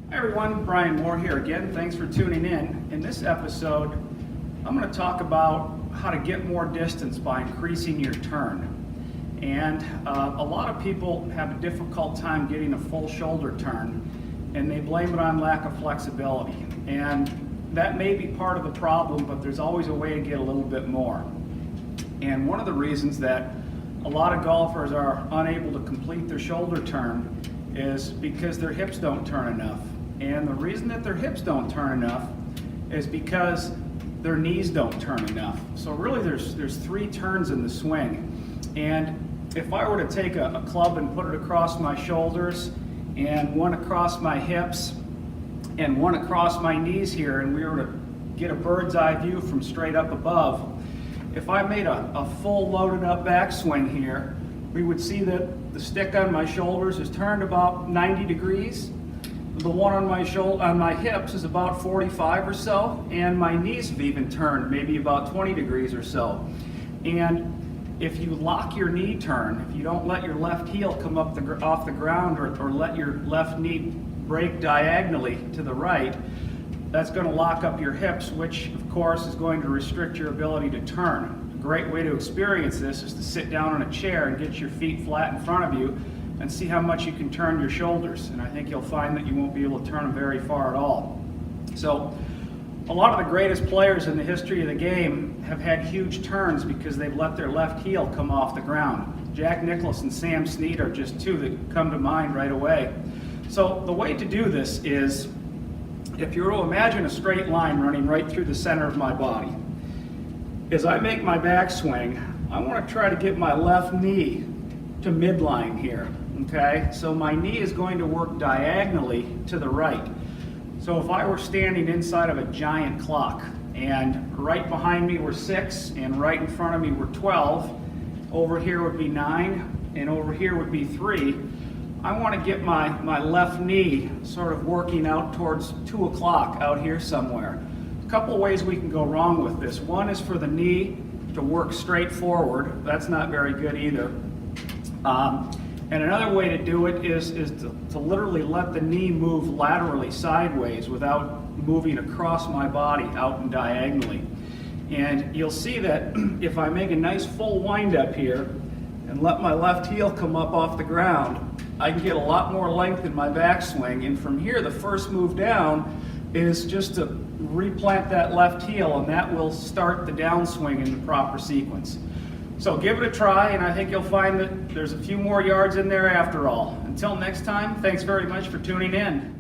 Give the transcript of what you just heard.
Hi everyone, Brian Moore here again. Thanks for tuning in. In this episode, I'm going to talk about how to get more distance by increasing your turn. And a lot of people have a difficult time getting a full shoulder turn, and they blame it on lack of flexibility. And that may be part of the problem, but there's always a way to get a little bit more. And one of the reasons that a lot of golfers are unable to complete their shoulder turn is because their hips don't turn enough. And the reason that their hips don't turn enough is because their knees don't turn enough. So really there's three turns in the swing. And if I were to take a club and put it across my shoulders and one across my hips and one across my knees here, and we were to get a bird's eye view from straight up above, if I made a full loaded up backswing here, we would see that the stick on my shoulders is turned about 90 degrees. The one on my hips is about 45 or so, and my knees have even turned maybe about 20 degrees or so. And if you lock your knee turn, if you don't let your left heel come up off the ground or let your left knee break diagonally to the right, that's going to lock up your hips, which of course is going to restrict your ability to turn. A great way to experience this is to sit down on a chair and get your feet flat in front of you and see how much you can turn your shoulders. And I think you'll find that you won't be able to turn them very far at all. So a lot of the greatest players in the history of the game have had huge turns because they've let their left heel come off the ground. Jack Nicklaus and Sam Snead are just two that come to mind right away. So the way to do this is, if you were to imagine a straight line running right through the center of my body, as I make my backswing, I want to try to get my left knee to midline here, okay? So my knee is going to work diagonally to the right. So if I were standing inside of a giant clock, and right behind me were 6, and right in front of me were 12, over here would be 9, and over here would be 3, I want to get my left knee sort of working out towards 2 o'clock out here somewhere. A couple ways we can go wrong with this. One is for the knee to work straight forward. That's not very good either. And another way to do it is to literally let the knee move laterally sideways without moving across my body out and diagonally. And you'll see that if I make a nice full wind up here and let my left heel come up off the ground, I can get a lot more length in my backswing. And from here, the first move down is just to replant that left heel, and that will start the downswing in the proper sequence. So give it a try, and I think you'll find that there's a few more yards in there after all. Until next time, thanks very much for tuning in.